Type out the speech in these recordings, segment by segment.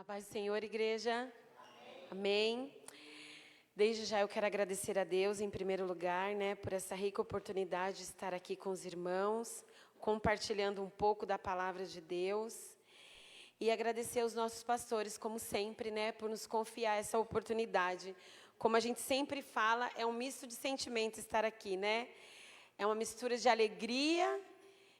Paz do Senhor, igreja. Amém. Desde já eu quero agradecer a Deus, em primeiro lugar, por essa rica oportunidade de estar aqui com os irmãos, compartilhando um pouco da palavra de Deus. E agradecer aos nossos pastores, como sempre, por nos confiar essa oportunidade. Como a gente sempre fala, é um misto de sentimentos estar aqui, É uma mistura de alegria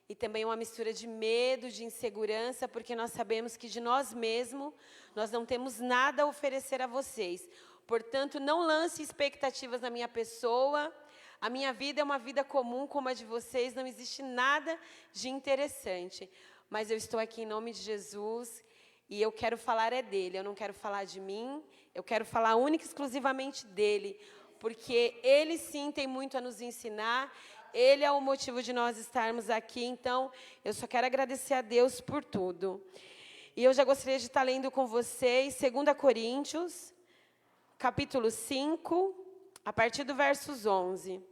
e também uma mistura de medo, de insegurança, porque nós sabemos que de nós mesmos, nós não temos nada a oferecer a vocês. Portanto, não lance expectativas na minha pessoa. A minha vida é uma vida comum como a de vocês, não existe nada de interessante. Mas eu estou aqui em nome de Jesus e eu quero falar dele, eu não quero falar de mim, eu quero falar única e exclusivamente dele, porque ele sim tem muito a nos ensinar. Ele é o motivo de nós estarmos aqui, então eu só quero agradecer a Deus por tudo. E eu já gostaria de estar lendo com vocês 2 Coríntios, capítulo 5, a partir do versos 11.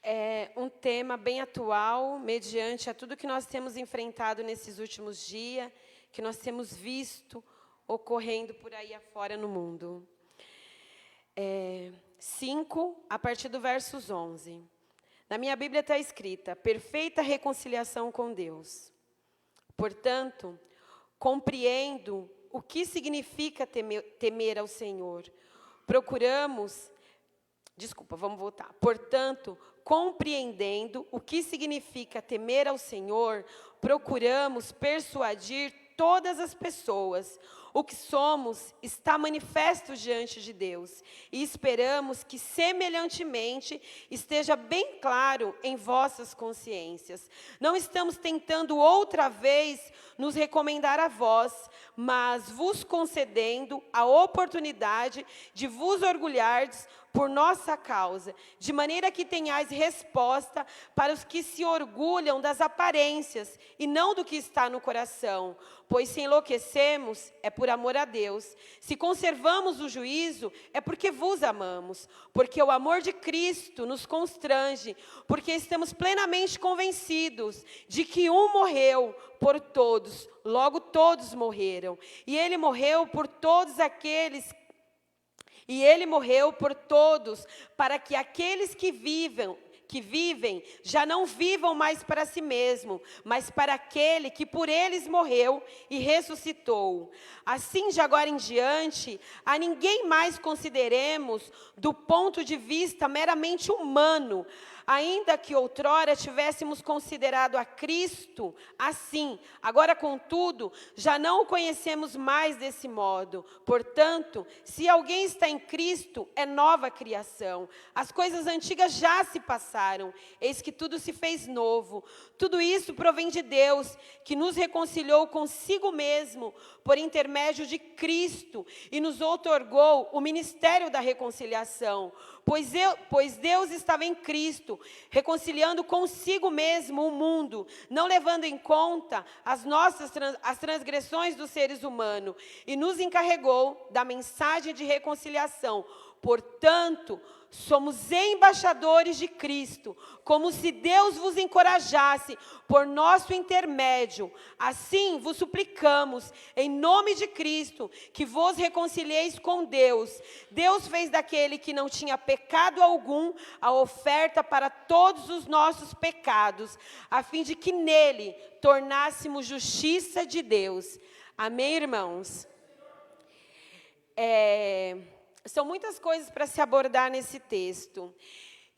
É um tema bem atual, mediante a tudo que nós temos enfrentado nesses últimos dias, que nós temos visto ocorrendo por aí afora no mundo. 5, a partir do versos 11. Na minha Bíblia está escrita, perfeita reconciliação com Deus. Portanto, compreendo o que significa temer ao Senhor. Portanto, compreendendo o que significa temer ao Senhor, procuramos persuadir todas as pessoas. O que somos está manifesto diante de Deus, e esperamos que, semelhantemente, esteja bem claro em vossas consciências. Não estamos tentando outra vez nos recomendar a vós, mas vos concedendo a oportunidade de vos orgulhardes por nossa causa, de maneira que tenhais resposta para os que se orgulham das aparências e não do que está no coração. Pois se enlouquecemos, é por amor a Deus. Se conservamos o juízo, é porque vos amamos. Porque o amor de Cristo nos constrange, porque estamos plenamente convencidos de que um morreu por todos, logo todos morreram. E ele morreu por todos, para que aqueles que vivem já não vivam mais para si mesmo, mas para aquele que por eles morreu e ressuscitou. Assim, de agora em diante, a ninguém mais consideremos do ponto de vista meramente humano, ainda que outrora tivéssemos considerado a Cristo assim, agora, contudo, já não o conhecemos mais desse modo. Portanto, se alguém está em Cristo, é nova criação. As coisas antigas já se passaram, eis que tudo se fez novo. Tudo isso provém de Deus, que nos reconciliou consigo mesmo, por intermédio de Cristo, e nos outorgou o ministério da reconciliação. Pois Deus estava em Cristo, reconciliando consigo mesmo o mundo, não levando em conta as transgressões dos seres humanos, e nos encarregou da mensagem de reconciliação. Portanto, somos embaixadores de Cristo, como se Deus vos encorajasse por nosso intermédio. Assim vos suplicamos, em nome de Cristo, que vos reconcilieis com Deus. Deus fez daquele que não tinha pecado algum a oferta para todos os nossos pecados, a fim de que nele tornássemos justiça de Deus. Amém, irmãos? São muitas coisas para se abordar nesse texto.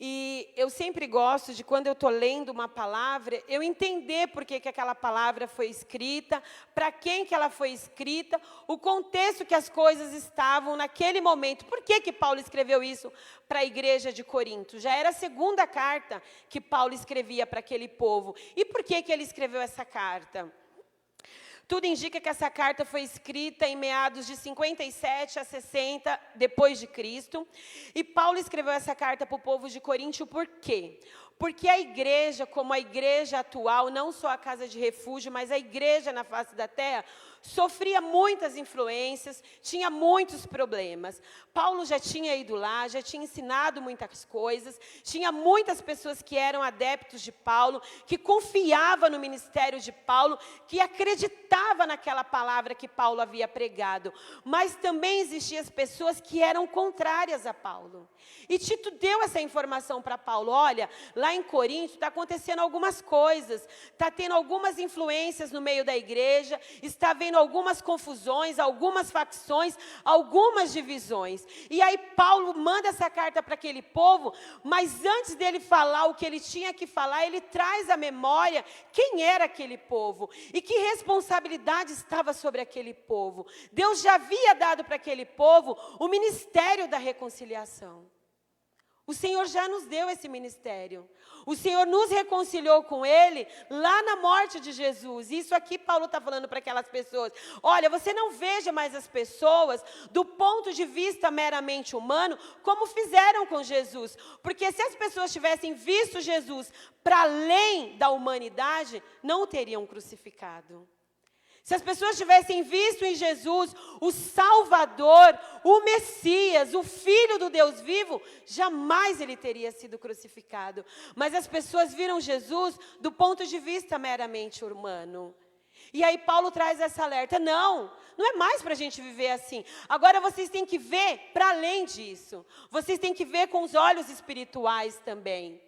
E eu sempre gosto de, quando eu estou lendo uma palavra, eu entender por que aquela palavra foi escrita, para quem que ela foi escrita, o contexto que as coisas estavam naquele momento. Por que Paulo escreveu isso para a igreja de Corinto? Já era a segunda carta que Paulo escrevia para aquele povo. E por que ele escreveu essa carta? Tudo indica que essa carta foi escrita em meados de 57 a 60 depois de Cristo. E Paulo escreveu essa carta para o povo de Corinto por quê? Porque a igreja, como a igreja atual, não só a casa de refúgio, mas a igreja na face da terra, sofria muitas influências, tinha muitos problemas. Paulo já tinha ido lá, já tinha ensinado muitas coisas, tinha muitas pessoas que eram adeptos de Paulo, que confiavam no ministério de Paulo, que acreditavam naquela palavra que Paulo havia pregado. Mas também existiam as pessoas que eram contrárias a Paulo. E Tito deu essa informação para Paulo: olha, lá em Corinto está acontecendo algumas coisas, está tendo algumas influências no meio da igreja, está havendo algumas confusões, algumas facções, algumas divisões. E aí Paulo manda essa carta para aquele povo, mas antes dele falar o que ele tinha que falar, ele traz à memória quem era aquele povo e que responsabilidade estava sobre aquele povo. Deus já havia dado para aquele povo o ministério da reconciliação. O Senhor já nos deu esse ministério. O Senhor nos reconciliou com Ele lá na morte de Jesus. Isso aqui Paulo está falando para aquelas pessoas. Olha, você não veja mais as pessoas do ponto de vista meramente humano, como fizeram com Jesus. Porque se as pessoas tivessem visto Jesus para além da humanidade, não o teriam crucificado. Se as pessoas tivessem visto em Jesus o Salvador, o Messias, o Filho do Deus vivo, jamais ele teria sido crucificado. Mas as pessoas viram Jesus do ponto de vista meramente humano. E aí Paulo traz essa alerta: não é mais para a gente viver assim. Agora vocês têm que ver para além disso. Vocês têm que ver com os olhos espirituais também.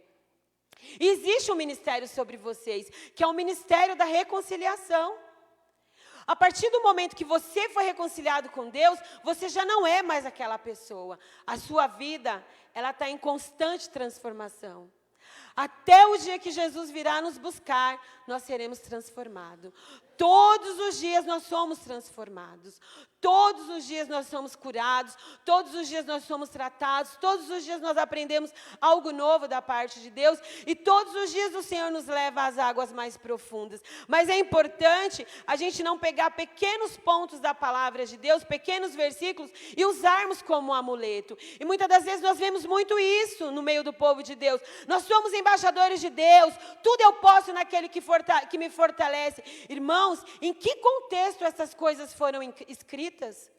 E existe um ministério sobre vocês, que é o ministério da reconciliação. A partir do momento que você foi reconciliado com Deus, você já não é mais aquela pessoa. A sua vida, ela está em constante transformação. Até o dia que Jesus virá nos buscar, nós seremos transformados. Todos os dias nós somos transformados. Todos os dias nós somos curados. Todos os dias nós somos tratados. Todos os dias nós aprendemos algo novo da parte de Deus. E todos os dias o Senhor nos leva às águas mais profundas. Mas é importante a gente não pegar pequenos pontos da palavra de Deus, pequenos versículos, e usarmos como um amuleto. E muitas das vezes nós vemos muito isso no meio do povo de Deus. Nós somos embaixadores de Deus. Tudo eu posso naquele que me fortalece. Irmãos, em que contexto essas coisas foram escritas?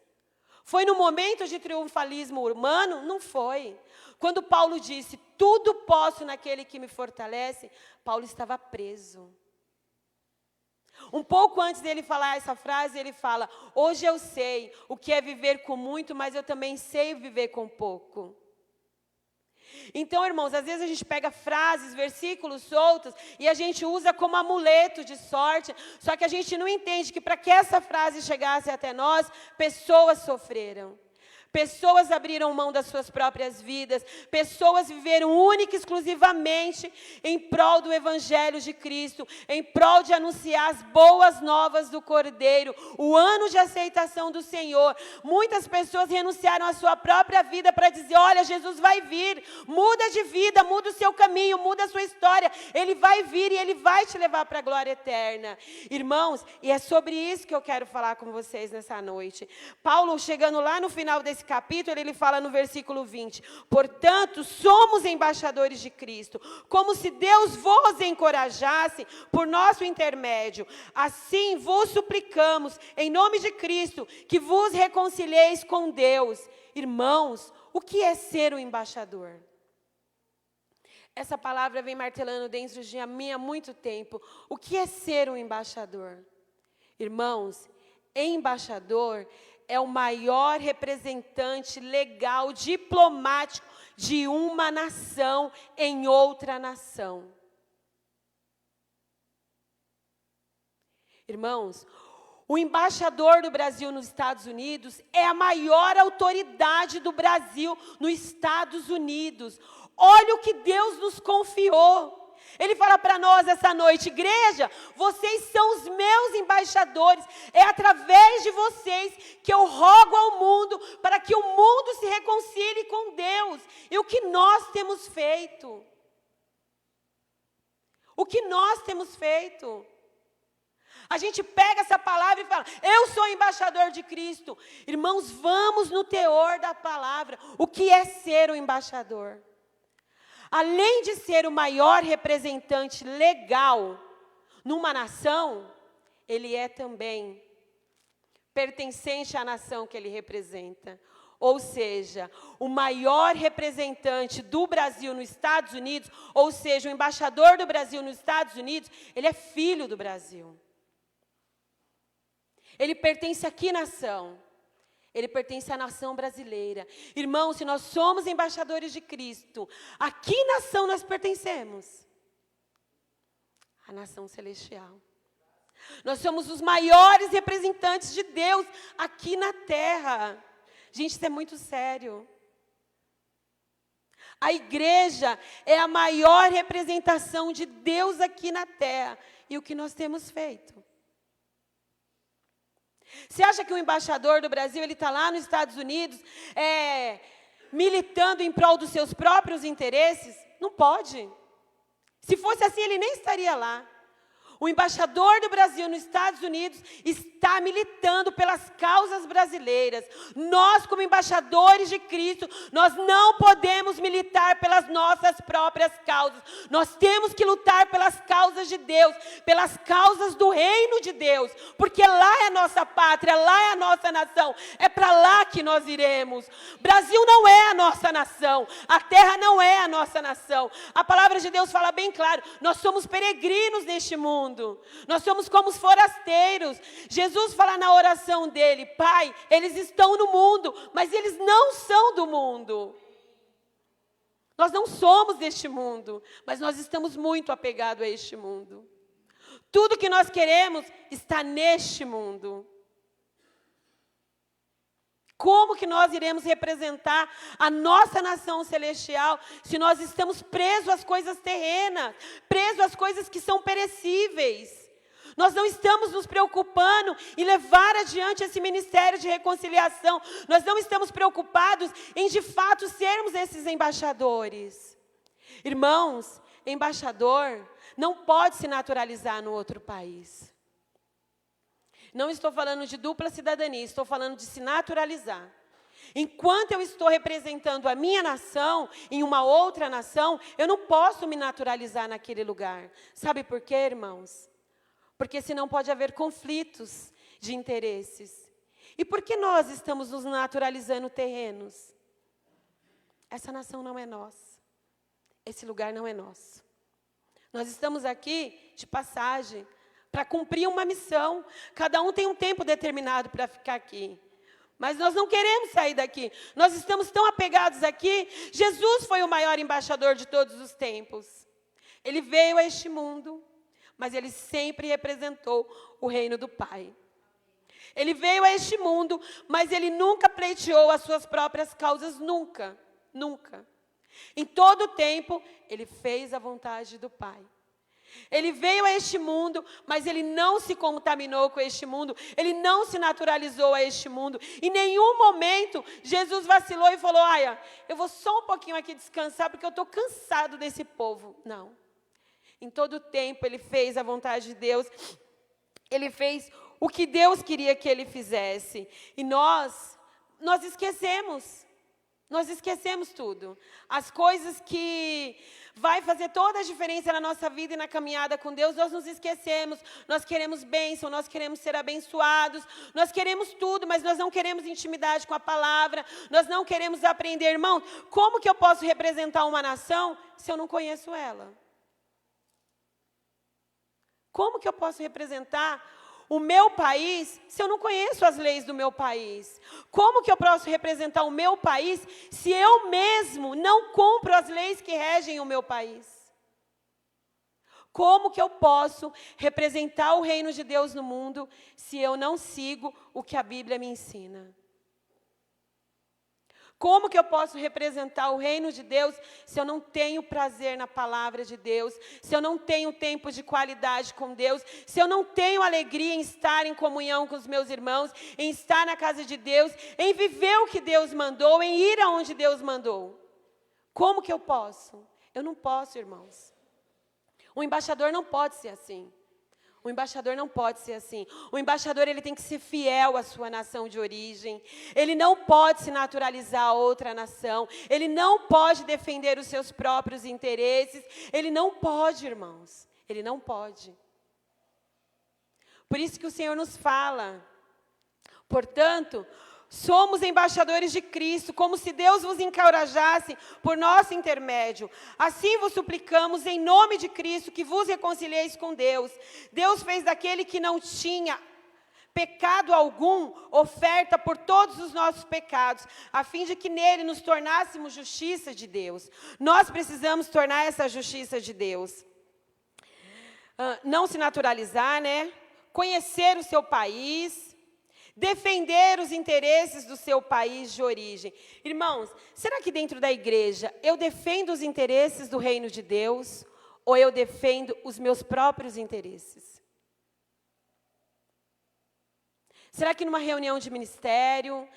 Foi no momento de triunfalismo humano? Não foi. Quando Paulo disse, tudo posso naquele que me fortalece, Paulo estava preso. Um pouco antes dele falar essa frase, ele fala, hoje eu sei o que é viver com muito, mas eu também sei viver com pouco. Então, irmãos, às vezes a gente pega frases, versículos soltos e a gente usa como amuleto de sorte, só que a gente não entende que para que essa frase chegasse até nós, pessoas sofreram. Pessoas abriram mão das suas próprias vidas, pessoas viveram única e exclusivamente em prol do Evangelho de Cristo, em prol de anunciar as boas novas do Cordeiro, o ano de aceitação do Senhor. Muitas pessoas renunciaram à sua própria vida para dizer, olha, Jesus vai vir, muda de vida, muda o seu caminho, muda a sua história, Ele vai vir e Ele vai te levar para a glória eterna. Irmãos, e é sobre isso que eu quero falar com vocês nessa noite. Paulo, chegando lá no final desse capítulo, ele fala no versículo 20, portanto, somos embaixadores de Cristo, como se Deus vos encorajasse por nosso intermédio. Assim vos suplicamos, em nome de Cristo, que vos reconcilieis com Deus. Irmãos, o que é ser um embaixador? Essa palavra vem martelando dentro de mim há muito tempo. O que é ser um embaixador? Irmãos, embaixador é o maior representante legal, diplomático de uma nação em outra nação. Irmãos, o embaixador do Brasil nos Estados Unidos é a maior autoridade do Brasil nos Estados Unidos. Olha o que Deus nos confiou. Ele fala para nós essa noite, igreja, vocês são os meus embaixadores, é através de vocês que eu rogo ao mundo, para que o mundo se reconcilie com Deus. E o que nós temos feito? O que nós temos feito? A gente pega essa palavra e fala, eu sou embaixador de Cristo. Irmãos, vamos no teor da palavra. O que é ser um embaixador? além de ser o maior representante legal numa nação, ele é também pertencente à nação que ele representa. Ou seja, o maior representante do Brasil nos Estados Unidos, ou seja, o embaixador do Brasil nos Estados Unidos, ele é filho do Brasil. Ele pertence a que nação? Ele pertence à nação brasileira. Irmãos, se nós somos embaixadores de Cristo, a que nação nós pertencemos? A nação celestial. Nós somos os maiores representantes de Deus aqui na terra. Gente, isso é muito sério. A igreja é a maior representação de Deus aqui na terra. E o que nós temos feito? Você acha que o embaixador do Brasil, ele está lá nos Estados Unidos, militando em prol dos seus próprios interesses? Não pode. Se fosse assim, ele nem estaria lá. O embaixador do Brasil nos Estados Unidos está militando pelas causas brasileiras. Nós, como embaixadores de Cristo, nós não podemos militar pelas nossas próprias causas. Nós temos que lutar pelas causas de Deus, pelas causas do reino de Deus, porque lá é a nossa pátria, lá é a nossa nação. É para lá que nós iremos. Brasil não é a nossa nação, a terra não é a nossa nação. A palavra de Deus fala bem claro, nós somos peregrinos neste mundo. Nós somos como os forasteiros. Jesus fala na oração dele: Pai, eles estão no mundo, mas eles não são do mundo. Nós não somos deste mundo, mas nós estamos muito apegados a este mundo. Tudo que nós queremos está neste mundo. Como que nós iremos representar a nossa nação celestial se nós estamos presos às coisas terrenas, presos às coisas que são perecíveis? Nós não estamos nos preocupando em levar adiante esse ministério de reconciliação. Nós não estamos preocupados em, de fato, sermos esses embaixadores. Irmãos, embaixador não pode se naturalizar no outro país. Não estou falando de dupla cidadania, estou falando de se naturalizar. Enquanto eu estou representando a minha nação em uma outra nação, eu não posso me naturalizar naquele lugar. Sabe por quê, irmãos? Porque senão pode haver conflitos de interesses. E por que nós estamos nos naturalizando terrenos? Essa nação não é nossa. Esse lugar não é nosso. Nós estamos aqui de passagem, para cumprir uma missão. Cada um tem um tempo determinado para ficar aqui. Mas nós não queremos sair daqui. Nós estamos tão apegados aqui. Jesus foi o maior embaixador de todos os tempos. Ele veio a este mundo, mas ele sempre representou o reino do Pai. Ele veio a este mundo, mas ele nunca pleiteou as suas próprias causas, nunca, nunca. Em todo o tempo, ele fez a vontade do Pai. Ele veio a este mundo, mas ele não se contaminou com este mundo. Ele não se naturalizou a este mundo. Em nenhum momento, Jesus vacilou e falou: olha, eu vou só um pouquinho aqui descansar, porque eu estou cansado desse povo. Não. Em todo o tempo, ele fez a vontade de Deus. Ele fez o que Deus queria que ele fizesse. E nós esquecemos. Nós esquecemos tudo. As coisas que vai fazer toda a diferença na nossa vida e na caminhada com Deus, nós nos esquecemos. Nós queremos bênção, nós queremos ser abençoados, nós queremos tudo, mas nós não queremos intimidade com a palavra, nós não queremos aprender. Irmão, como que eu posso representar uma nação se eu não conheço ela? Como que eu posso representar o meu país se eu não conheço as leis do meu país? Como que eu posso representar o meu país se eu mesmo não cumpro as leis que regem o meu país? Como que eu posso representar o reino de Deus no mundo se eu não sigo o que a Bíblia me ensina? Como que eu posso representar o reino de Deus se eu não tenho prazer na palavra de Deus, se eu não tenho tempo de qualidade com Deus, se eu não tenho alegria em estar em comunhão com os meus irmãos, em estar na casa de Deus, em viver o que Deus mandou, em ir aonde Deus mandou? Como que eu posso? Eu não posso, irmãos. O embaixador não pode ser assim. O O embaixador não pode ser assim. O embaixador, ele tem que ser fiel à sua nação de origem. Ele não pode se naturalizar a outra nação. Ele não pode defender os seus próprios interesses. Ele não pode, irmãos. Ele não pode. Por isso que o Senhor nos fala. Portanto, somos embaixadores de Cristo, como se Deus vos encorajasse por nosso intermédio. Assim vos suplicamos, em nome de Cristo, que vos reconcilieis com Deus. Deus fez daquele que não tinha pecado algum, oferta por todos os nossos pecados, a fim de que nele nos tornássemos justiça de Deus. Nós precisamos tornar essa justiça de Deus. Não se naturalizar, né? Conhecer o seu país, defender os interesses do seu país de origem. Irmãos, será que dentro da igreja eu defendo os interesses do reino de Deus ou eu defendo os meus próprios interesses? Será que numa reunião de ministério,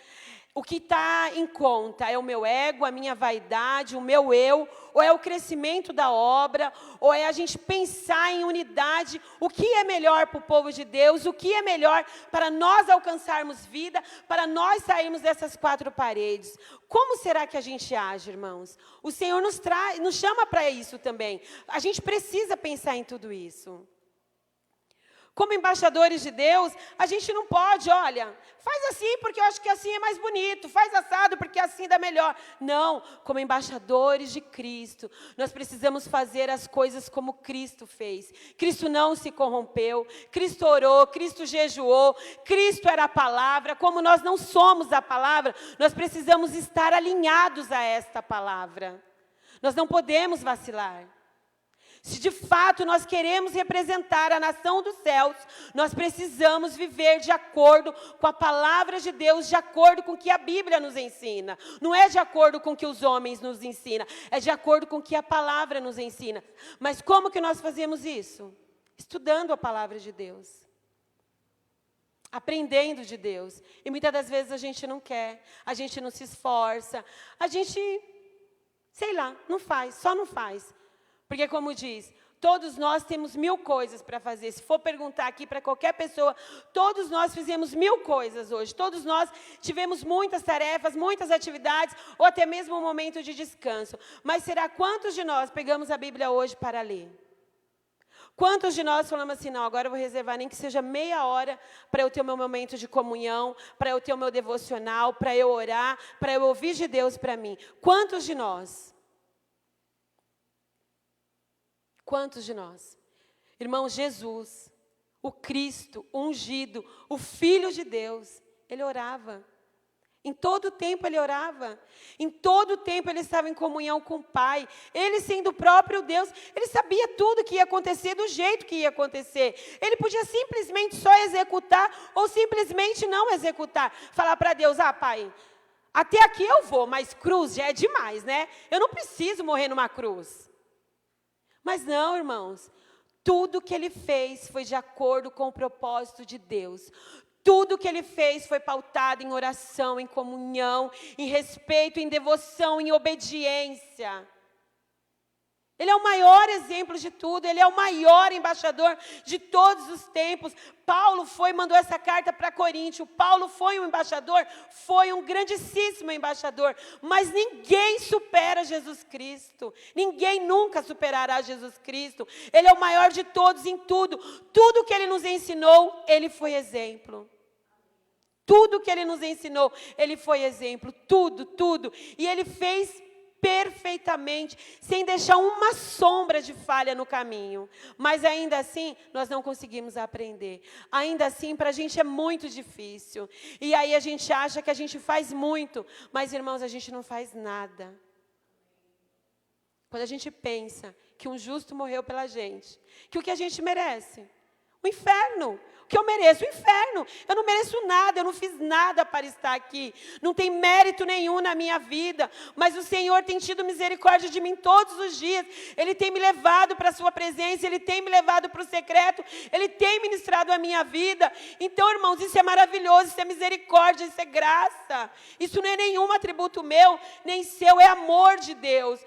o que está em conta é o meu ego, a minha vaidade, o meu eu, ou é o crescimento da obra, ou é a gente pensar em unidade, o que é melhor para o povo de Deus, o que é melhor para nós alcançarmos vida, para nós sairmos dessas quatro paredes. Como será que a gente age, irmãos? O Senhor nos chama para isso também. A gente precisa pensar em tudo isso. Como embaixadores de Deus, a gente não pode, olha, faz assim porque eu acho que assim é mais bonito, faz assado porque assim dá melhor. Não, como embaixadores de Cristo, nós precisamos fazer as coisas como Cristo fez. Cristo não se corrompeu, Cristo orou, Cristo jejuou, Cristo era a palavra. Como nós não somos a palavra, nós precisamos estar alinhados a esta palavra. Nós não podemos vacilar. Se de fato nós queremos representar a nação dos céus, nós precisamos viver de acordo com a palavra de Deus, de acordo com o que a Bíblia nos ensina. Não é de acordo com o que os homens nos ensinam, é de acordo com o que a palavra nos ensina. Mas como que nós fazemos isso? Estudando a palavra de Deus. Aprendendo de Deus. E muitas das vezes a gente não quer, a gente não se esforça, a gente, sei lá, não faz, só não faz. Porque, como diz, todos nós temos 1000 coisas para fazer. Se for perguntar aqui para qualquer pessoa, todos nós fizemos 1000 coisas hoje. Todos nós tivemos muitas tarefas, muitas atividades, ou até mesmo um momento de descanso. Mas será quantos de nós pegamos a Bíblia hoje para ler? Quantos de nós falamos assim, não, agora eu vou reservar nem que seja meia hora para eu ter o meu momento de comunhão, para eu ter o meu devocional, para eu orar, para eu ouvir de Deus para mim? Quantos de nós? Quantos de nós? Irmão, Jesus, o Cristo ungido, o Filho de Deus, ele orava. Em todo o tempo ele orava. Em todo o tempo ele estava em comunhão com o Pai. Ele sendo o próprio Deus, ele sabia tudo que ia acontecer, do jeito que ia acontecer. Ele podia simplesmente só executar ou simplesmente não executar. Falar para Deus, Pai, até aqui eu vou, mas cruz já é demais, né? Eu não preciso morrer numa cruz. Mas não, irmãos, tudo que ele fez foi de acordo com o propósito de Deus. Tudo que ele fez foi pautado em oração, em comunhão, em respeito, em devoção, em obediência. Ele é o maior exemplo de tudo, ele é o maior embaixador de todos os tempos. Paulo mandou essa carta para Coríntio. Paulo foi um embaixador, foi um grandíssimo embaixador. Mas ninguém supera Jesus Cristo. Ninguém nunca superará Jesus Cristo. Ele é o maior de todos em tudo. Tudo que ele nos ensinou, ele foi exemplo. Tudo que ele nos ensinou, ele foi exemplo. Tudo, tudo. E ele fez perfeitamente, sem deixar uma sombra de falha no caminho. Mas ainda assim, nós não conseguimos aprender. Ainda assim, para a gente é muito difícil. E aí a gente acha que a gente faz muito, mas, irmãos, a gente não faz nada. Quando a gente pensa que um justo morreu pela gente, que o que a gente merece? O inferno. O que eu mereço? O inferno. Eu não mereço nada, eu não fiz nada para estar aqui. Não tem mérito nenhum na minha vida. Mas o Senhor tem tido misericórdia de mim todos os dias. Ele tem me levado para a sua presença, Ele tem me levado para o secreto, Ele tem ministrado a minha vida. Então, irmãos, isso é maravilhoso, isso é misericórdia, isso é graça. Isso não é nenhum atributo meu, nem seu, é amor de Deus.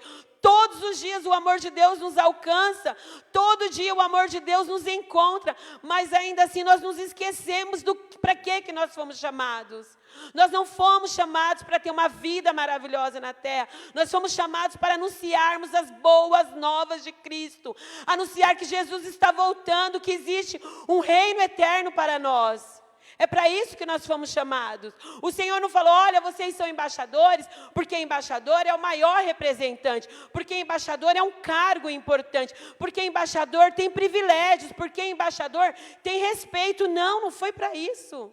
Todos os dias o amor de Deus nos alcança, todo dia o amor de Deus nos encontra, mas ainda assim nós nos esquecemos do para que nós fomos chamados. Nós não fomos chamados para ter uma vida maravilhosa na terra, nós fomos chamados para anunciarmos as boas novas de Cristo, anunciar que Jesus está voltando, que existe um reino eterno para nós. É para isso que nós fomos chamados. O Senhor não falou, olha, vocês são embaixadores, porque embaixador é o maior representante, porque embaixador é um cargo importante, porque embaixador tem privilégios, porque embaixador tem respeito. Não, não foi para isso.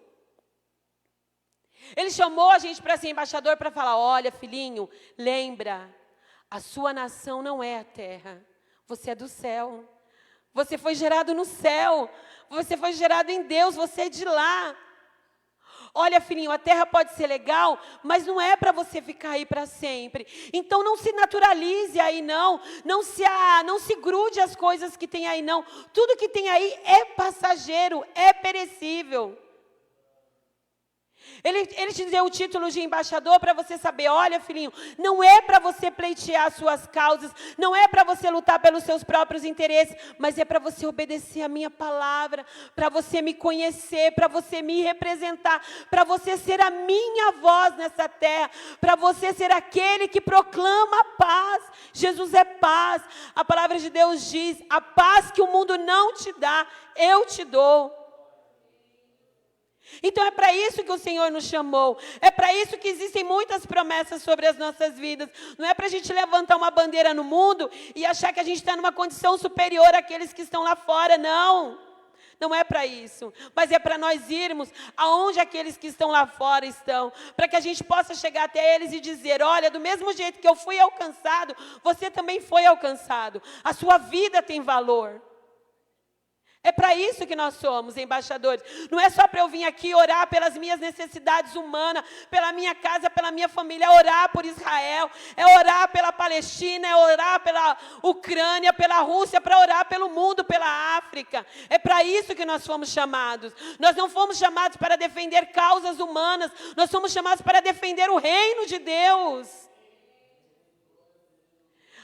Ele chamou a gente para ser embaixador, para falar, olha, filhinho, lembra, a sua nação não é a terra, você é do céu. Você foi gerado no céu, você foi gerado em Deus, você é de lá. Olha, filhinho, a terra pode ser legal, mas não é para você ficar aí para sempre. Então não se naturalize aí não, não se grude às coisas que tem aí não. Tudo que tem aí é passageiro, é perecível. Ele te deu o título de embaixador para você saber, olha, filhinho, não é para você pleitear as suas causas, não é para você lutar pelos seus próprios interesses, mas é para você obedecer a minha palavra, para você me conhecer, para você me representar, para você ser a minha voz nessa terra, para você ser aquele que proclama a paz. Jesus é paz. A palavra de Deus diz, a paz que o mundo não te dá, eu te dou. Então é para isso que o Senhor nos chamou, é para isso que existem muitas promessas sobre as nossas vidas. Não é para a gente levantar uma bandeira no mundo e achar que a gente está numa condição superior àqueles que estão lá fora, não. Não é para isso, mas é para nós irmos aonde aqueles que estão lá fora estão, para que a gente possa chegar até eles e dizer, olha, do mesmo jeito que eu fui alcançado, você também foi alcançado, a sua vida tem valor. É para isso que nós somos embaixadores. Não é só para eu vir aqui orar pelas minhas necessidades humanas, pela minha casa, pela minha família, é orar por Israel, é orar pela Palestina, é orar pela Ucrânia, pela Rússia, para orar pelo mundo, pela África. É para isso que nós fomos chamados. Nós não fomos chamados para defender causas humanas, nós fomos chamados para defender o reino de Deus.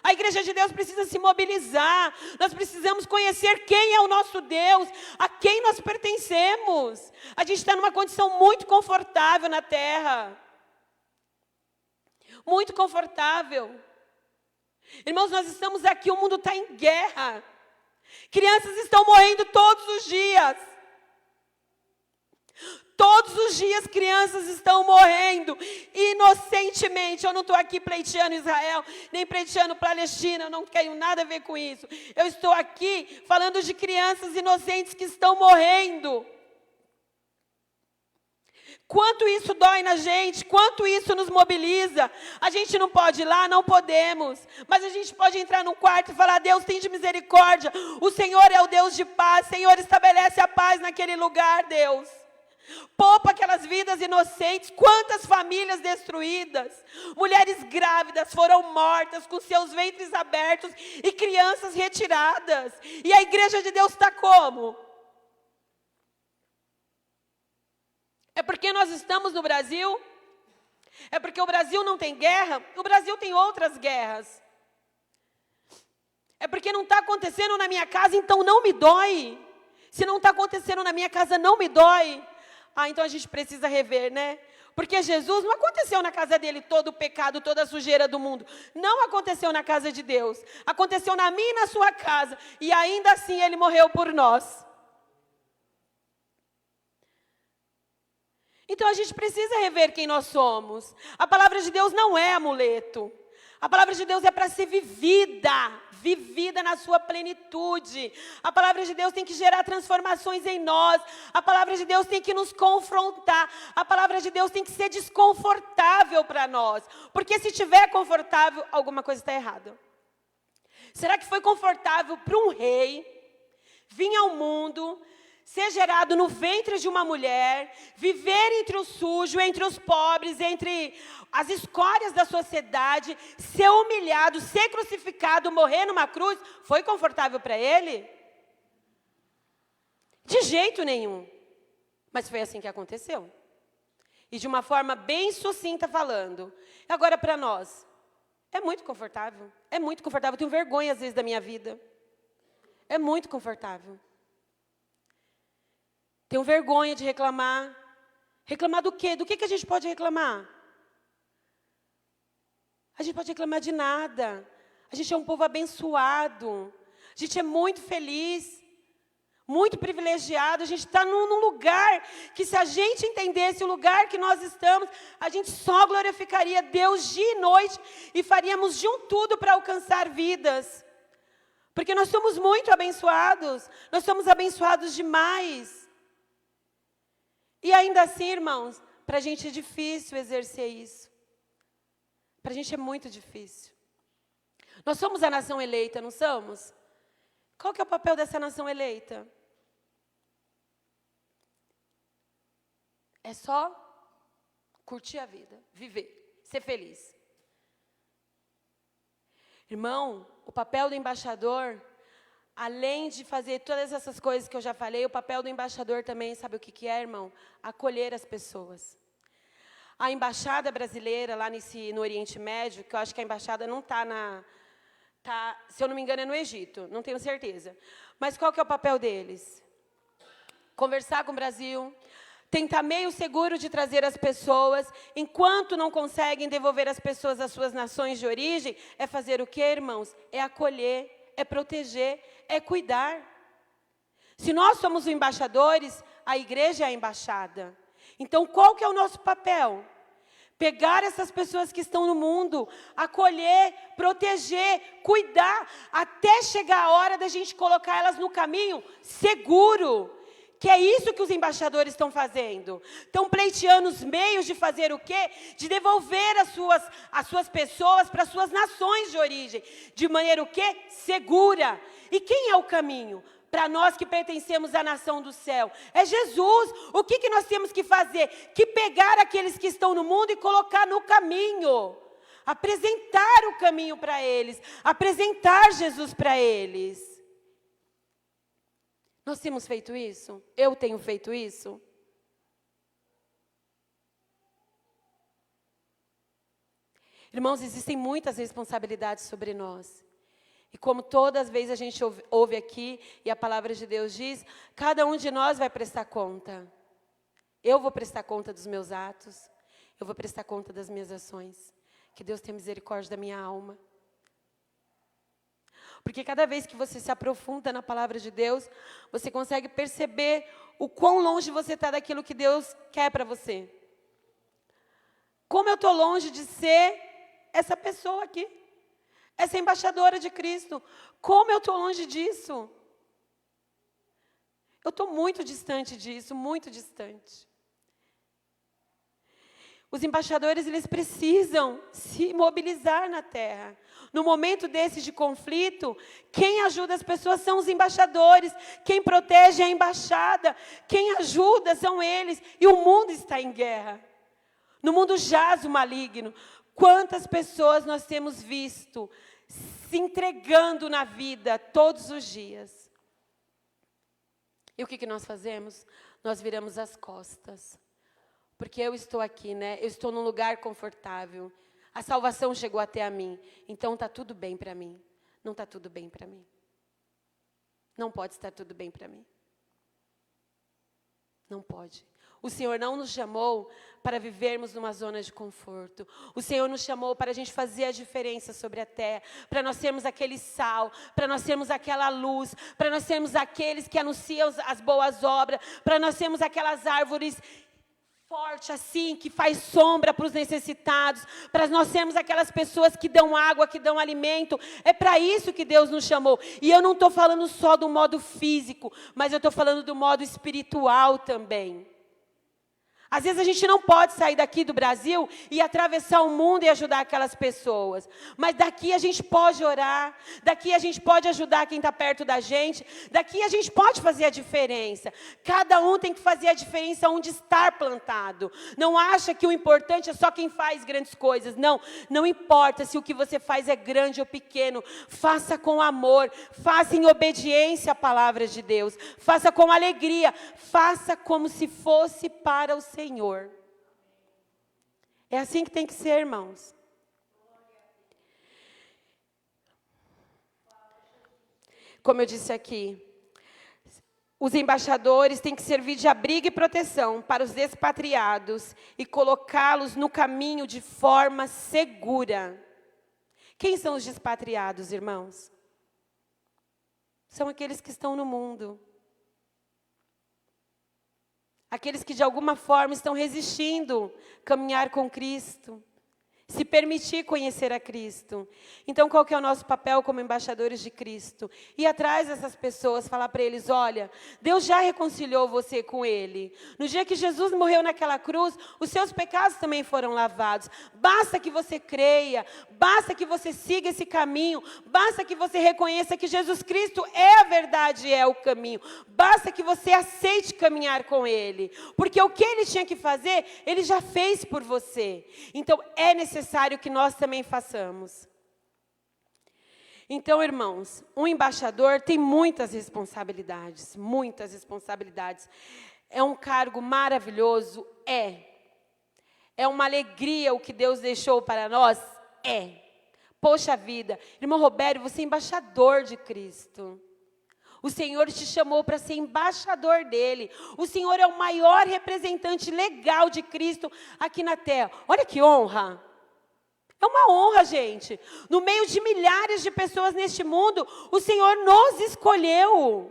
A igreja de Deus precisa se mobilizar, nós precisamos conhecer quem é o nosso Deus, a quem nós pertencemos. A gente está numa condição muito confortável na terra, muito confortável. Irmãos, nós estamos aqui, o mundo está em guerra, crianças estão morrendo todos os dias. Todos os dias crianças estão morrendo inocentemente. Eu não estou aqui pleiteando Israel, nem pleiteando Palestina, eu não tenho nada a ver com isso. Eu estou aqui falando de crianças inocentes que estão morrendo. Quanto isso dói na gente, quanto isso nos mobiliza. A gente não pode ir lá, não podemos. Mas a gente pode entrar num quarto e falar, Deus tem de misericórdia. O Senhor é o Deus de paz, o Senhor estabelece a paz naquele lugar, Deus. Poupa aquelas vidas inocentes, quantas famílias destruídas, mulheres grávidas foram mortas com seus ventres abertos e crianças retiradas. E a igreja de Deus está como? É porque nós estamos no Brasil? É porque o Brasil não tem guerra? O Brasil tem outras guerras. É porque não está acontecendo na minha casa, então não me dói. Se não está acontecendo na minha casa, não me dói. Então a gente precisa rever, né? Porque Jesus não aconteceu na casa dele todo o pecado, toda a sujeira do mundo. Não aconteceu na casa de Deus. Aconteceu na minha e na sua casa. E ainda assim ele morreu por nós. Então a gente precisa rever quem nós somos. A palavra de Deus não é amuleto. A palavra de Deus é para ser vivida, vivida na sua plenitude. A palavra de Deus tem que gerar transformações em nós. A palavra de Deus tem que nos confrontar. A palavra de Deus tem que ser desconfortável para nós. Porque se estiver confortável, alguma coisa está errada. Será que foi confortável para um rei vir ao mundo, ser gerado no ventre de uma mulher, viver entre o sujo, entre os pobres, entre as escórias da sociedade, ser humilhado, ser crucificado, morrer numa cruz? Foi confortável para ele? De jeito nenhum. Mas foi assim que aconteceu. E de uma forma bem sucinta falando. Agora para nós, É muito confortável. É muito confortável. Eu tenho vergonha, às vezes, da minha vida. É muito confortável. Tenho vergonha de reclamar. Reclamar do quê? Do que a gente pode reclamar? A gente pode reclamar de nada. A gente é um povo abençoado. A gente é muito feliz. Muito privilegiado. A gente está num lugar que, se a gente entendesse o lugar que nós estamos, a gente só glorificaria Deus dia e noite e faríamos de um tudo para alcançar vidas. Porque nós somos muito abençoados. Nós somos abençoados demais. E ainda assim, irmãos, para a gente é difícil exercer isso. Para a gente é muito difícil. Nós somos a nação eleita, não somos? Qual que é o papel dessa nação eleita? É só curtir a vida, viver, ser feliz. Irmão, o papel do embaixador, além de fazer todas essas coisas que eu já falei, o papel do embaixador também, sabe o que é, irmão? Acolher as pessoas. A embaixada brasileira lá no Oriente Médio, que eu acho que a embaixada não está se eu não me engano, é no Egito, não tenho certeza. Mas qual que é o papel deles? Conversar com o Brasil, tentar meio seguro de trazer as pessoas, enquanto não conseguem devolver as pessoas às suas nações de origem, é fazer o quê, irmãos? É acolher, é proteger, é cuidar. Se nós somos os embaixadores, a igreja é a embaixada. Então, qual que é o nosso papel? Pegar essas pessoas que estão no mundo, acolher, proteger, cuidar, até chegar a hora da gente colocar elas no caminho seguro. Que é isso que os embaixadores estão fazendo. Estão pleiteando os meios de fazer o quê? De devolver as suas pessoas para as suas nações de origem. De maneira o quê? Segura. E quem é o caminho? Para nós que pertencemos à nação do céu. É Jesus. O que nós temos que fazer? Que pegar aqueles que estão no mundo e colocar no caminho. Apresentar o caminho para eles. Apresentar Jesus para eles. Nós temos feito isso? Eu tenho feito isso? Irmãos, existem muitas responsabilidades sobre nós. E como todas as vezes a gente ouve aqui, e a palavra de Deus diz, cada um de nós vai prestar conta. Eu vou prestar conta dos meus atos. Eu vou prestar conta das minhas ações. Que Deus tenha misericórdia da minha alma. Porque cada vez que você se aprofunda na palavra de Deus, você consegue perceber o quão longe você está daquilo que Deus quer para você. Como eu estou longe de ser essa pessoa aqui. Essa embaixadora de Cristo. Como eu estou longe disso? Eu estou muito distante disso, muito distante. Os embaixadores, eles precisam se mobilizar na terra. No momento desse de conflito, quem ajuda as pessoas são os embaixadores. Quem protege é a embaixada. Quem ajuda são eles. E o mundo está em guerra. No mundo jaz o maligno. Quantas pessoas nós temos visto se entregando na vida todos os dias? E o que nós fazemos? Nós viramos as costas. Porque eu estou aqui, né? Eu estou num lugar confortável. A salvação chegou até a mim. Então está tudo bem para mim. Não está tudo bem para mim. Não pode estar tudo bem para mim. Não pode. O Senhor não nos chamou para vivermos numa zona de conforto. O Senhor nos chamou para a gente fazer a diferença sobre a terra. Para nós sermos aquele sal. Para nós sermos aquela luz. Para nós sermos aqueles que anunciam as boas obras. Para nós sermos aquelas árvores forte assim, que faz sombra para os necessitados, para nós sermos aquelas pessoas que dão água, que dão alimento. É para isso que Deus nos chamou. E eu não estou falando só do modo físico, mas eu estou falando do modo espiritual também. Às vezes a gente não pode sair daqui do Brasil e atravessar o mundo e ajudar aquelas pessoas. Mas daqui a gente pode orar, daqui a gente pode ajudar quem está perto da gente, daqui a gente pode fazer a diferença. Cada um tem que fazer a diferença onde estar plantado. Não acha que o importante é só quem faz grandes coisas. Não, não importa se o que você faz é grande ou pequeno. Faça com amor, faça em obediência à palavra de Deus. Faça com alegria, faça como se fosse para o Senhor. É assim que tem que ser, irmãos. como eu disse aqui, os embaixadores têm que servir de abrigo e proteção para os expatriados e colocá-los no caminho de forma segura. Quem são os expatriados, irmãos? São aqueles que estão no mundo. Aqueles que de alguma forma estão resistindo caminhar com Cristo, se permitir conhecer a Cristo. Então, qual que é o nosso papel como embaixadores de Cristo? Ir atrás dessas pessoas, falar para eles, olha, Deus já reconciliou você com Ele. No dia que Jesus morreu naquela cruz, os seus pecados também foram lavados. Basta que você creia, basta que você siga esse caminho, basta que você reconheça que Jesus Cristo é a verdade e é o caminho. Basta que você aceite caminhar com Ele. Porque o que Ele tinha que fazer, Ele já fez por você. Então, é necessário que nós também façamos. Então, irmãos, um embaixador tem muitas responsabilidades, muitas responsabilidades. É um cargo maravilhoso? É uma alegria o que Deus deixou para nós? Poxa vida, irmão Roberto, você é embaixador de Cristo. O Senhor te chamou para ser embaixador dele. O Senhor é o maior representante legal de Cristo aqui na terra. Olha que honra. É uma honra, gente. No meio de milhares de pessoas neste mundo, o Senhor nos escolheu.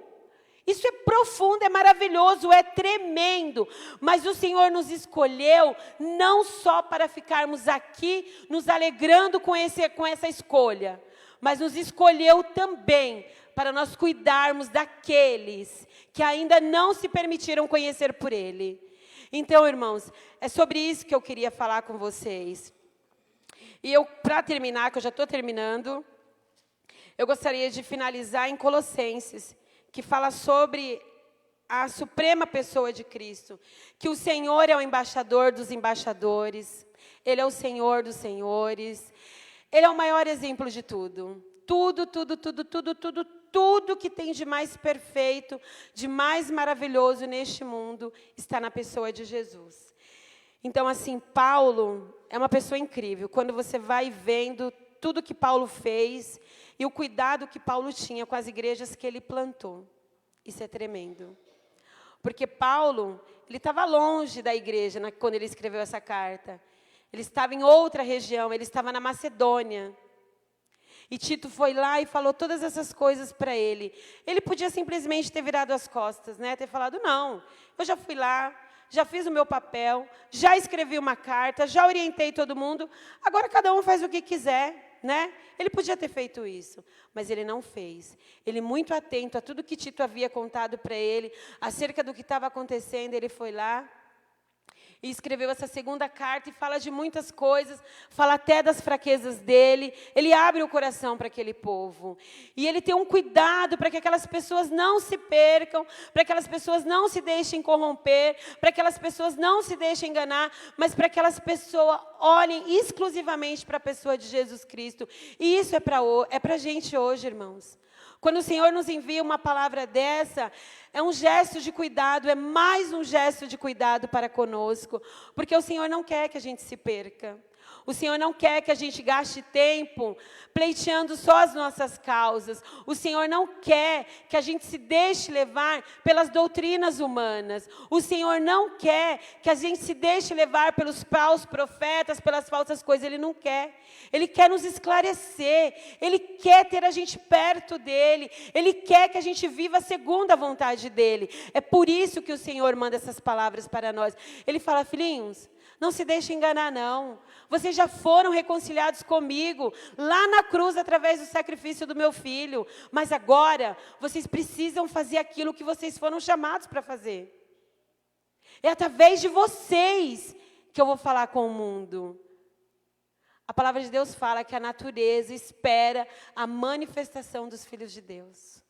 Isso é profundo, é maravilhoso, é tremendo. Mas o Senhor nos escolheu não só para ficarmos aqui nos alegrando com essa escolha, mas nos escolheu também para nós cuidarmos daqueles que ainda não se permitiram conhecer por Ele. Então, irmãos, é sobre isso que eu queria falar com vocês. E eu, para terminar, que eu já estou terminando, eu gostaria de finalizar em Colossenses, que fala sobre a suprema pessoa de Cristo, que o Senhor é o embaixador dos embaixadores, Ele é o Senhor dos senhores, Ele é o maior exemplo de tudo. Tudo que tem de mais perfeito, de mais maravilhoso neste mundo, está na pessoa de Jesus. Então, assim, Paulo é uma pessoa incrível. Quando você vai vendo tudo que Paulo fez e o cuidado que Paulo tinha com as igrejas que ele plantou. Isso é tremendo. Porque Paulo, ele estava longe da igreja quando ele escreveu essa carta. Ele estava em outra região, ele estava na Macedônia. E Tito foi lá e falou todas essas coisas para ele. Ele podia simplesmente ter virado as costas, né? Ter falado, não, eu já fui lá, já fiz o meu papel, já escrevi uma carta, já orientei todo mundo, agora cada um faz o que quiser, né? Ele podia ter feito isso, mas ele não fez. Ele, muito atento a tudo que Tito havia contado para ele, acerca do que estava acontecendo, ele foi lá e escreveu essa segunda carta e fala de muitas coisas, fala até das fraquezas dele, ele abre o coração para aquele povo. E ele tem um cuidado para que aquelas pessoas não se percam, para que aquelas pessoas não se deixem corromper, para que aquelas pessoas não se deixem enganar, mas para que aquelas pessoas olhem exclusivamente para a pessoa de Jesus Cristo. E isso é para a gente hoje, irmãos. Quando o Senhor nos envia uma palavra dessa, é um gesto de cuidado, é mais um gesto de cuidado para conosco, porque o Senhor não quer que a gente se perca. O Senhor não quer que a gente gaste tempo pleiteando só as nossas causas. O Senhor não quer que a gente se deixe levar pelas doutrinas humanas. O Senhor não quer que a gente se deixe levar pelos falsos profetas, pelas falsas coisas. Ele não quer. Ele quer nos esclarecer. Ele quer ter a gente perto dEle. Ele quer que a gente viva segundo a vontade dEle. É por isso que o Senhor manda essas palavras para nós. Ele fala, filhinhos, não se deixem enganar, não. Vocês já foram reconciliados comigo, lá na cruz, através do sacrifício do meu filho. Mas agora, vocês precisam fazer aquilo que vocês foram chamados para fazer. É através de vocês que eu vou falar com o mundo. A palavra de Deus fala que a natureza espera a manifestação dos filhos de Deus.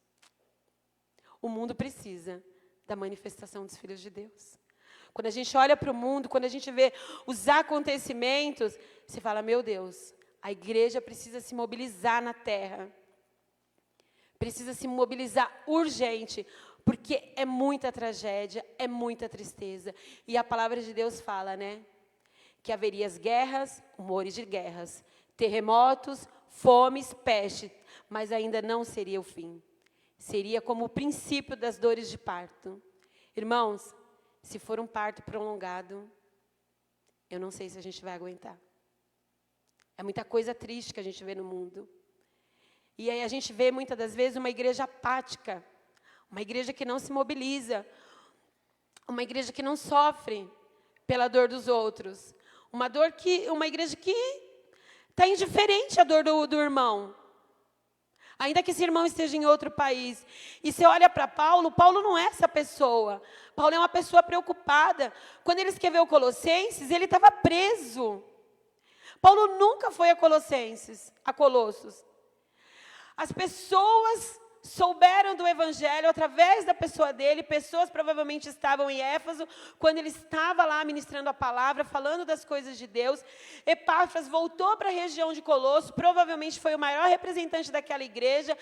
O mundo precisa da manifestação dos filhos de Deus. Quando a gente olha para o mundo, quando a gente vê os acontecimentos, você fala, meu Deus, a igreja precisa se mobilizar na terra. Precisa se mobilizar urgente, porque é muita tragédia, é muita tristeza. E a palavra de Deus fala, né? Que haveria as guerras, rumores de guerras, terremotos, fomes, peste, mas ainda não seria o fim. seria como o princípio das dores de parto. Irmãos, se for um parto prolongado, eu não sei se a gente vai aguentar. É muita coisa triste que a gente vê no mundo. E aí a gente vê, muitas das vezes, uma igreja apática, uma igreja que não se mobiliza, uma igreja que não sofre pela dor dos outros, uma igreja que está indiferente à dor do irmão, ainda que esse irmão esteja em outro país. E você olha para Paulo, Paulo não é essa pessoa. Paulo é uma pessoa preocupada. Quando ele escreveu Colossenses, ele estava preso. Paulo nunca foi a Colossos. As pessoas souberam do Evangelho através da pessoa dele. Pessoas provavelmente estavam em Éfeso, quando ele estava lá ministrando a palavra, falando das coisas de Deus. Epáfras voltou para a região de Colosso, provavelmente foi o maior representante daquela igreja.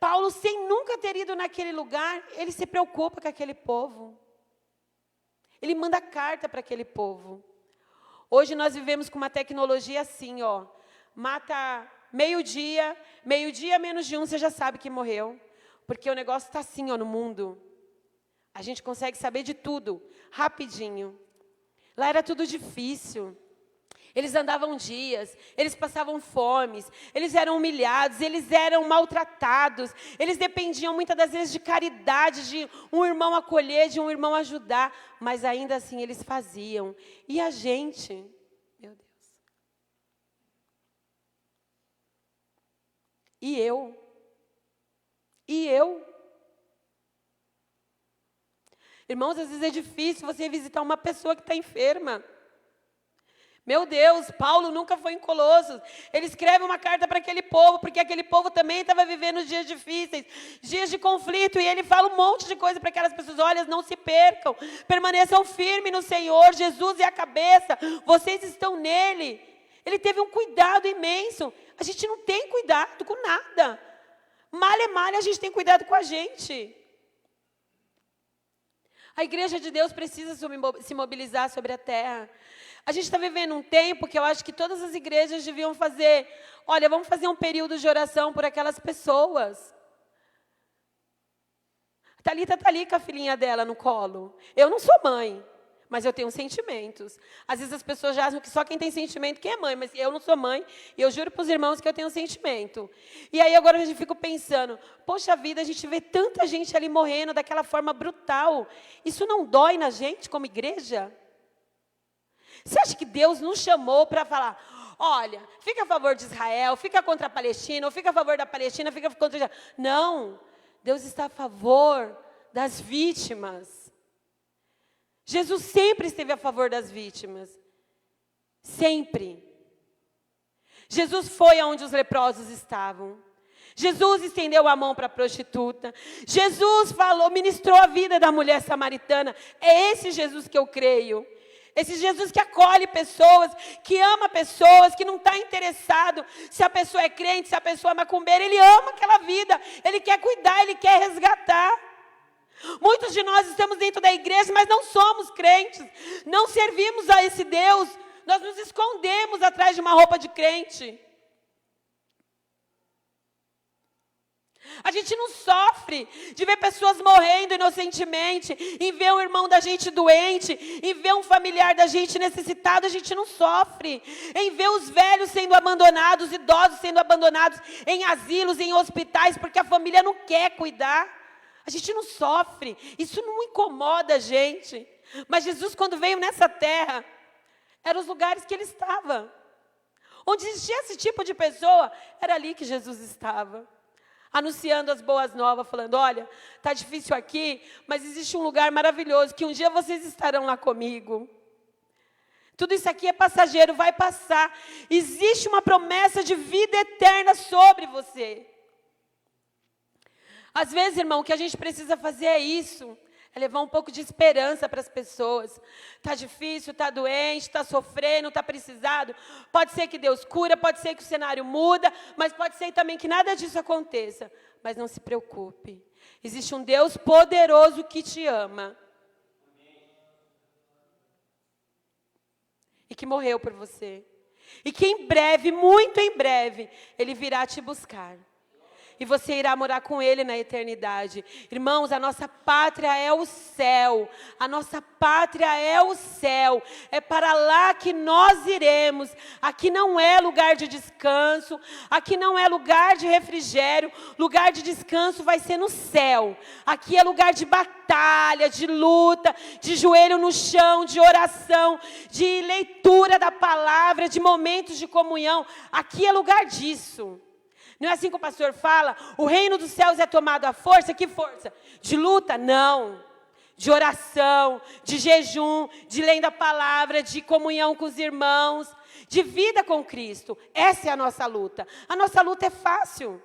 Paulo, sem nunca ter ido naquele lugar, ele se preocupa com aquele povo. Ele manda carta para aquele povo. Hoje nós vivemos com uma tecnologia assim, ó. Mata meio-dia menos de um, você já sabe que morreu. Porque o negócio está assim, ó, no mundo. A gente consegue saber de tudo, rapidinho. Lá era tudo difícil. Eles andavam dias, eles passavam fomes, eles eram humilhados, eles eram maltratados, eles dependiam muitas das vezes de caridade, de um irmão acolher, de um irmão ajudar, mas ainda assim eles faziam. E a gente, meu Deus. E eu. Irmãos, às vezes é difícil você visitar uma pessoa que está enferma. Meu Deus, Paulo nunca foi em Colossos. Ele escreve uma carta para aquele povo, porque aquele povo também estava vivendo dias difíceis, dias de conflito, e ele fala um monte de coisa para aquelas pessoas. Olha, não se percam, permaneçam firmes no Senhor, Jesus é a cabeça, vocês estão nele. Ele teve um cuidado imenso. A gente não tem cuidado com nada. Malha, a gente tem cuidado com a gente. A igreja de Deus precisa se mobilizar sobre a terra. A gente está vivendo um tempo que eu acho que todas as igrejas deviam fazer. Olha, vamos fazer um período de oração por aquelas pessoas. A Thalita está ali com a filhinha dela no colo. Eu não sou mãe, mas eu tenho sentimentos. Às vezes as pessoas já acham que só quem tem sentimento que é mãe, mas eu não sou mãe, e eu juro para os irmãos que eu tenho sentimento. E aí agora a gente fica pensando, poxa vida, a gente vê tanta gente ali morrendo daquela forma brutal. Isso não dói na gente como igreja? Você acha que Deus nos chamou para falar, olha, fica a favor de Israel, fica contra a Palestina, ou fica a favor da Palestina, fica contra Israel. Não, Deus está a favor das vítimas. Jesus sempre esteve a favor das vítimas. Sempre. Jesus foi aonde os leprosos estavam. Jesus estendeu a mão para a prostituta. Jesus falou, ministrou a vida da mulher samaritana. É esse Jesus que eu creio. Esse Jesus que acolhe pessoas, que ama pessoas, que não está interessado se a pessoa é crente, se a pessoa é macumbeira. Ele ama aquela vida, ele quer cuidar, ele quer resgatar. Muitos de nós estamos dentro da igreja, mas não somos crentes, não servimos a esse Deus. Nós nos escondemos atrás de uma roupa de crente. A gente não sofre de ver pessoas morrendo inocentemente, em ver um irmão da gente doente, em ver um familiar da gente necessitado. A gente não sofre em ver os velhos sendo abandonados, idosos sendo abandonados em asilos, em hospitais, porque a família não quer cuidar. A gente não sofre, isso não incomoda a gente. Mas Jesus, quando veio nessa terra, eram os lugares que ele estava. Onde existia esse tipo de pessoa, era ali que Jesus estava. Anunciando as boas novas, falando, olha, está difícil aqui, mas existe um lugar maravilhoso, que um dia vocês estarão lá comigo. Tudo isso aqui é passageiro, vai passar. Existe uma promessa de vida eterna sobre você. Às vezes, irmão, o que a gente precisa fazer é isso. É levar um pouco de esperança para as pessoas. Está difícil, está doente, está sofrendo, está precisado. Pode ser que Deus cura, pode ser que o cenário muda, mas pode ser também que nada disso aconteça. Mas não se preocupe. Existe um Deus poderoso que te ama. E que morreu por você. E que em breve, muito em breve, Ele virá te buscar. e você irá morar com Ele na eternidade. Irmãos, a nossa pátria é o céu. A nossa pátria é o céu. É para lá que nós iremos. Aqui não é lugar de descanso. Aqui não é lugar de refrigério. Lugar de descanso vai ser no céu. Aqui é lugar de batalha, de luta, de joelho no chão, de oração, de leitura da palavra, de momentos de comunhão. Aqui é lugar disso. Não é assim que o pastor fala? O reino dos céus é tomado à força. Que força? De luta? Não. De oração, de jejum, de lendo a palavra, de comunhão com os irmãos, de vida com Cristo. Essa é a nossa luta. A nossa luta é fácil.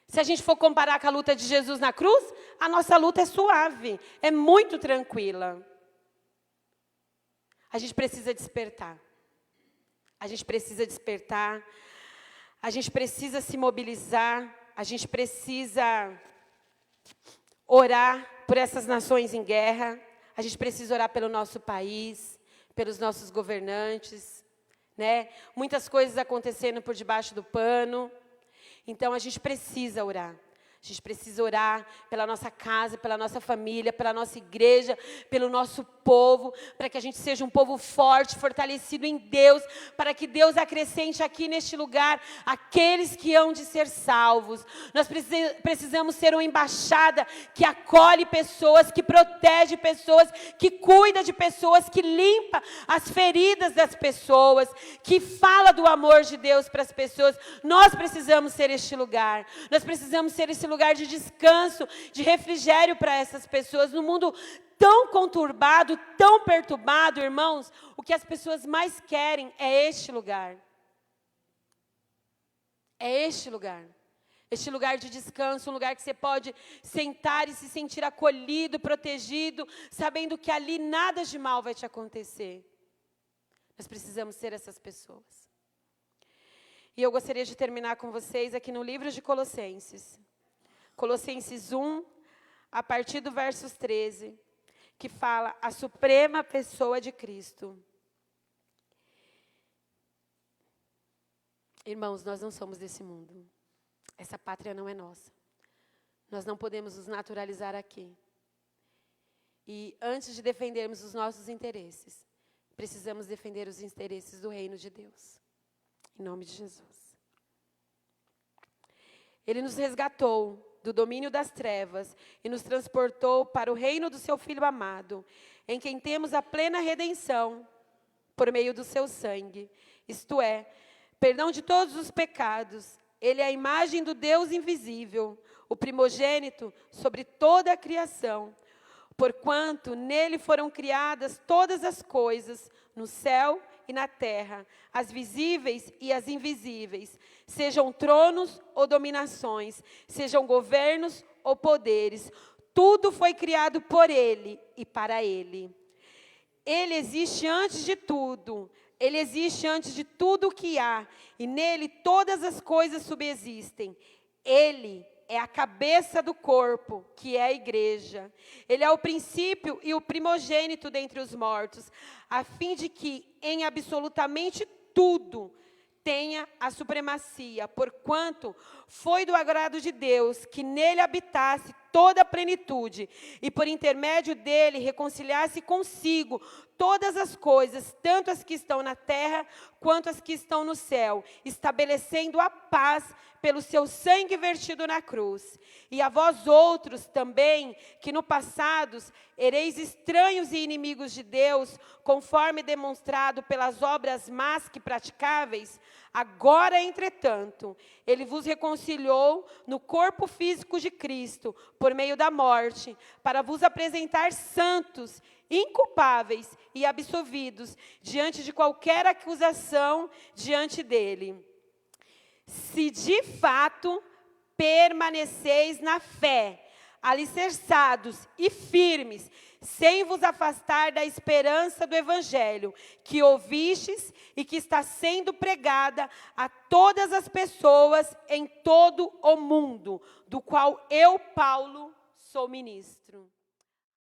Se a gente for comparar com a luta de Jesus na cruz, a nossa luta é suave, é muito tranquila. A gente precisa despertar. A gente precisa despertar. A gente precisa se mobilizar. A gente precisa orar por essas nações em guerra. A gente precisa orar pelo nosso país, pelos nossos governantes, né? Muitas coisas acontecendo por debaixo do pano. Então, a gente precisa orar. A gente precisa orar pela nossa casa, pela nossa família, pela nossa igreja, pelo nosso povo, para que a gente seja um povo forte, fortalecido em Deus, para que Deus acrescente aqui neste lugar aqueles que hão de ser salvos. Nós precisamos ser uma embaixada que acolhe pessoas, que protege pessoas, que cuida de pessoas, que limpa as feridas das pessoas, que fala do amor de Deus para as pessoas. Nós precisamos ser este lugar. Nós precisamos ser esse lugar de descanso, de refrigério para essas pessoas. No mundo tão conturbado, tão perturbado, irmãos, o que as pessoas mais querem é este lugar. É este lugar. Este lugar de descanso, um lugar que você pode sentar e se sentir acolhido, protegido, sabendo que ali nada de mal vai te acontecer. Nós precisamos ser essas pessoas. E eu gostaria de terminar com vocês aqui no livro de Colossenses. Colossenses 1, a partir do versos 13, que fala a suprema pessoa de Cristo. Irmãos, nós não somos desse mundo. Essa pátria não é nossa. Nós não podemos nos naturalizar aqui. E antes de defendermos os nossos interesses, precisamos defender os interesses do reino de Deus. Em nome de Jesus. Ele nos resgatou do domínio das trevas e nos transportou para o reino do seu Filho amado, em quem temos a plena redenção por meio do seu sangue, isto é, perdão de todos os pecados. Ele é a imagem do Deus invisível, o primogênito sobre toda a criação, porquanto nele foram criadas todas as coisas, no céu e na terra, as visíveis e as invisíveis, sejam tronos ou dominações, sejam governos ou poderes, tudo foi criado por ele e para ele. Ele existe antes de tudo, ele existe antes de tudo o que há, e nele todas as coisas subsistem. Ele é a cabeça do corpo, que é a igreja. Ele é o princípio e o primogênito dentre os mortos, a fim de que em absolutamente tudo tenha a supremacia, porquanto foi do agrado de Deus que nele habitasse toda a plenitude, e por intermédio dele reconciliasse consigo todas as coisas, tanto as que estão na terra, quanto as que estão no céu, estabelecendo a paz pelo seu sangue vertido na cruz. E a vós outros também, que no passado ereis estranhos e inimigos de Deus, conforme demonstrado pelas obras más que praticáveis, agora, entretanto, ele vos reconciliou no corpo físico de Cristo, por meio da morte, para vos apresentar santos, inculpáveis e absolvidos, diante de qualquer acusação diante dele. Se de fato permaneceis na fé, alicerçados e firmes, sem vos afastar da esperança do Evangelho, que ouvistes e que está sendo pregada a todas as pessoas em todo o mundo, do qual eu, Paulo, sou ministro.